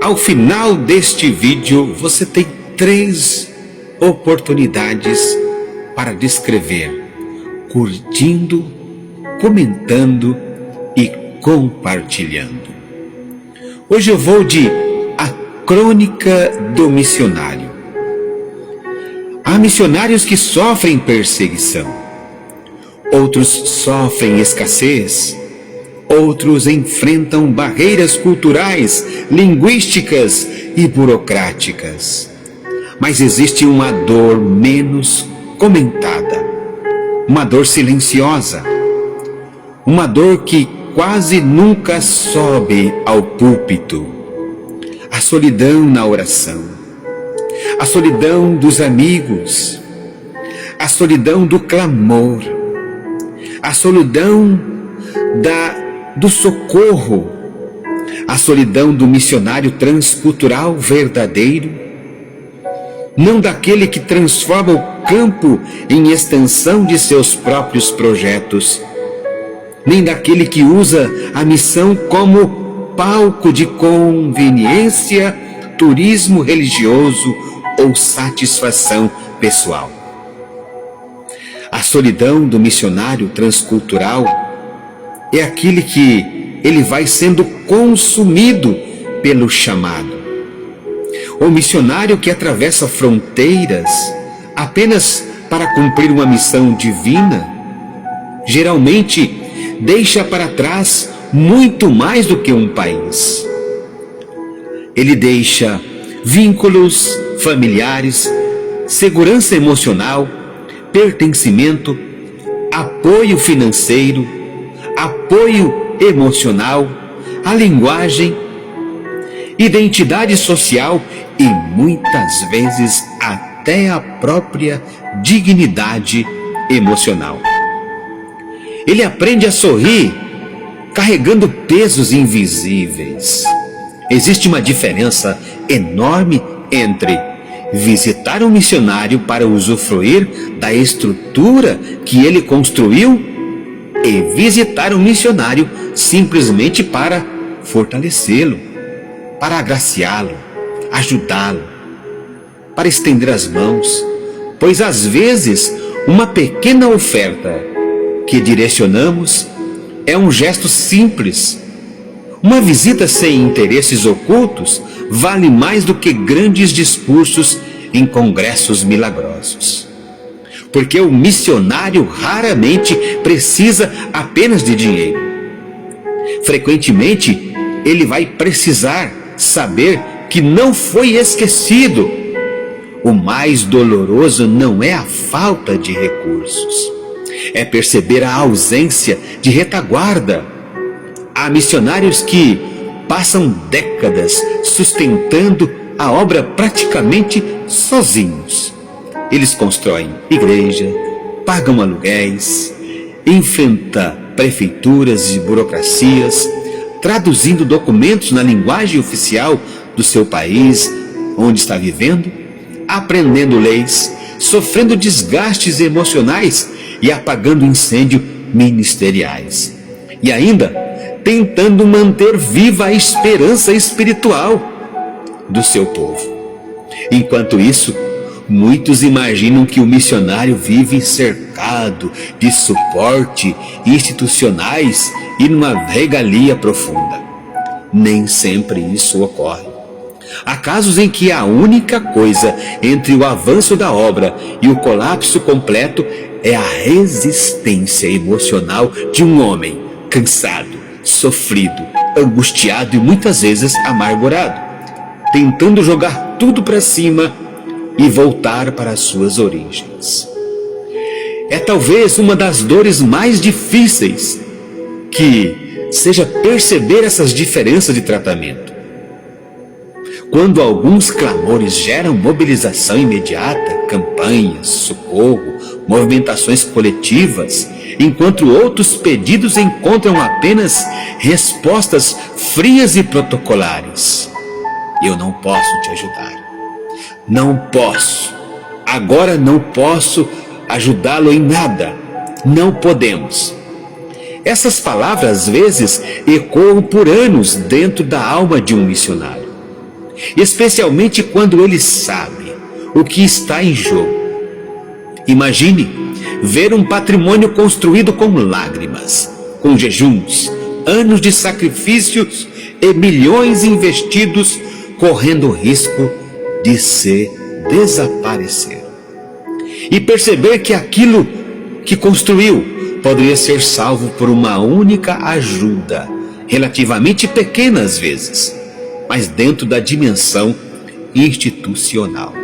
Ao final deste vídeo, você tem 3 oportunidades para descrever, curtindo, comentando e compartilhando. Hoje eu vou de A Crônica do Missionário. Há missionários que sofrem perseguição, outros sofrem escassez, outros enfrentam barreiras culturais, linguísticas e burocráticas. Mas existe uma dor menos comentada, uma dor silenciosa, uma dor que quase nunca sobe ao púlpito. A solidão na oração, a solidão dos amigos, a solidão do clamor, a solidão do socorro, a solidão do missionário transcultural verdadeiro, não daquele que transforma o campo em extensão de seus próprios projetos, nem daquele que usa a missão como palco de conveniência, turismo religioso ou satisfação pessoal. A solidão do missionário transcultural é aquele que ele vai sendo consumido pelo chamado. O missionário que atravessa fronteiras apenas para cumprir uma missão divina, geralmente deixa para trás muito mais do que um país. Ele deixa vínculos familiares, segurança emocional, pertencimento, apoio financeiro, apoio emocional, a linguagem, identidade social e muitas vezes até a própria dignidade emocional. Ele aprende a sorrir carregando pesos invisíveis. Existe uma diferença enorme entre visitar um missionário para usufruir da estrutura que ele construiu e visitar um missionário simplesmente para fortalecê-lo, para agraciá-lo, ajudá-lo, para estender as mãos, pois às vezes uma pequena oferta que direcionamos é um gesto simples. Uma visita sem interesses ocultos vale mais do que grandes discursos em congressos milagrosos. Porque o missionário raramente precisa apenas de dinheiro. Frequentemente, ele vai precisar saber que não foi esquecido. O mais doloroso não é a falta de recursos, é perceber a ausência de retaguarda. Há missionários que passam décadas sustentando a obra praticamente sozinhos. Eles constroem igreja, pagam aluguéis, enfrentam prefeituras e burocracias, traduzindo documentos na linguagem oficial do seu país onde está vivendo, aprendendo leis, sofrendo desgastes emocionais e apagando incêndios ministeriais. E ainda tentando manter viva a esperança espiritual do seu povo. Enquanto isso, muitos imaginam que o missionário vive cercado de suporte institucionais e numa regalia profunda. Nem sempre isso ocorre. Há casos em que a única coisa entre o avanço da obra e o colapso completo é a resistência emocional de um homem cansado, sofrido, angustiado e muitas vezes amargurado, tentando jogar tudo para cima e voltar para as suas origens. É talvez uma das dores mais difíceis que seja perceber essas diferenças de tratamento. Quando alguns clamores geram mobilização imediata, campanhas, socorro, movimentações coletivas, enquanto outros pedidos encontram apenas respostas frias e protocolares. Eu não posso te ajudar. Não posso. Agora não posso ajudá-lo em nada. Não podemos. Essas palavras às vezes ecoam por anos dentro da alma de um missionário. especialmente quando ele sabe o que está em jogo. Imagine ver um patrimônio construído com lágrimas, com jejuns, anos de sacrifícios e milhões investidos correndo o risco de se desaparecer. E perceber que aquilo que construiu poderia ser salvo por uma única ajuda, relativamente pequena às vezes, mas dentro da dimensão institucional.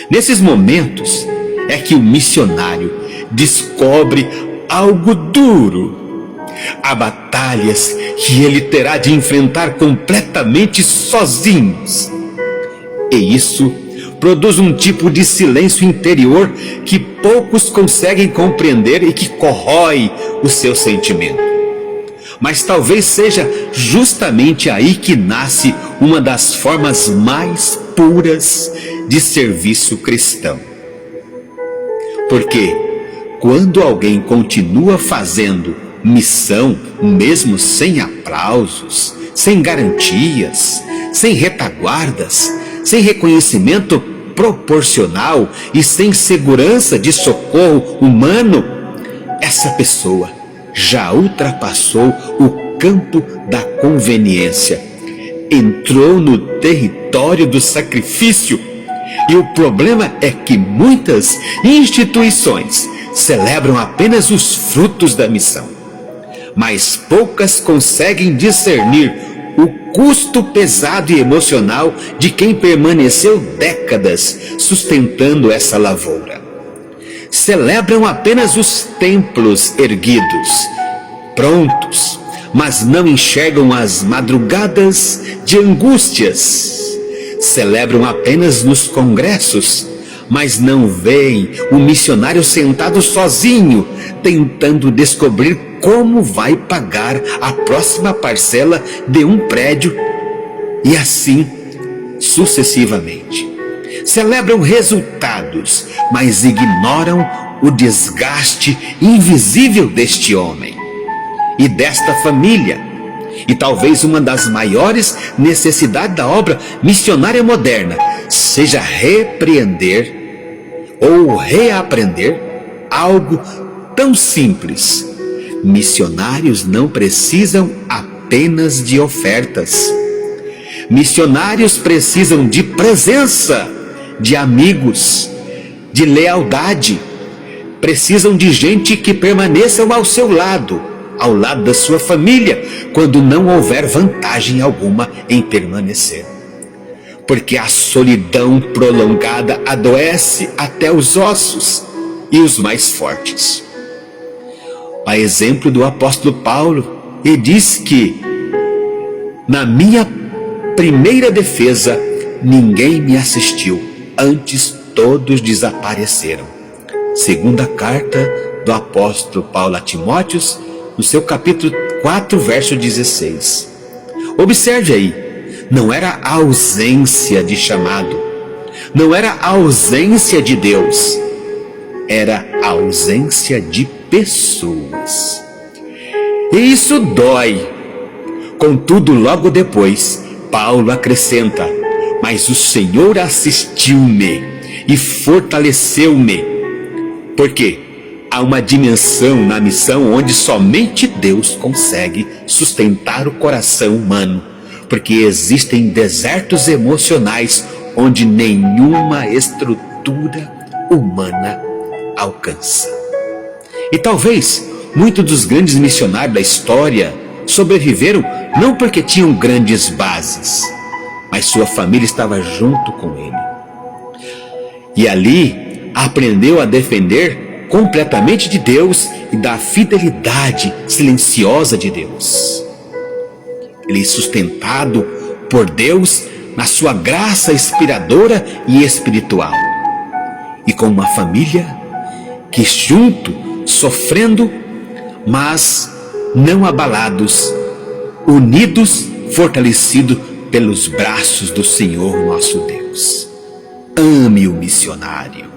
Nesses momentos é que o missionário descobre algo duro. Há batalhas que ele terá de enfrentar completamente sozinhos. E isso produz um tipo de silêncio interior que poucos conseguem compreender e que corrói o seu sentimento. Mas talvez seja justamente aí que nasce uma das formas mais puras de serviço cristão. Porque quando alguém continua fazendo missão, mesmo sem aplausos, sem garantias, sem retaguardas, sem reconhecimento proporcional e sem segurança de socorro humano, essa pessoa já ultrapassou o campo da conveniência, entrou no território do sacrifício. E o problema é que muitas instituições celebram apenas os frutos da missão, mas poucas conseguem discernir o custo pesado e emocional de quem permaneceu décadas sustentando essa lavoura. Celebram apenas os templos erguidos, prontos, mas não enxergam as madrugadas de angústias. Celebram apenas nos congressos, mas não veem o missionário sentado sozinho, tentando descobrir como vai pagar a próxima parcela de um prédio, e assim sucessivamente. Celebram resultados, mas ignoram o desgaste invisível deste homem e desta família. E talvez uma das maiores necessidades da obra missionária moderna seja repreender ou reaprender algo tão simples. Missionários não precisam apenas de ofertas. Missionários precisam de presença, de amigos, de lealdade. Precisam de gente que permaneça ao seu lado, ao lado da sua família, quando não houver vantagem alguma em permanecer. Porque a solidão prolongada adoece até os ossos e os mais fortes. A exemplo do apóstolo Paulo, ele diz que na minha primeira defesa ninguém me assistiu, antes todos desapareceram. Segunda carta do apóstolo Paulo a Timóteo, no seu capítulo 4, verso 16. Observe aí, não era a ausência de chamado, não era a ausência de Deus, era a ausência de pessoas. E isso dói. Contudo, logo depois, Paulo acrescenta: mas o Senhor assistiu-me e fortaleceu-me. Por quê? Há uma dimensão na missão onde somente Deus consegue sustentar o coração humano, porque existem desertos emocionais onde nenhuma estrutura humana alcança. E talvez muitos dos grandes missionários da história sobreviveram não porque tinham grandes bases, mas sua família estava junto com ele. E ali aprendeu a defender completamente de Deus e da fidelidade silenciosa de Deus. Ele é sustentado por Deus na sua graça inspiradora e espiritual. E com uma família que junto, sofrendo, mas não abalados, unidos, fortalecidos pelos braços do Senhor nosso Deus. Ame o missionário.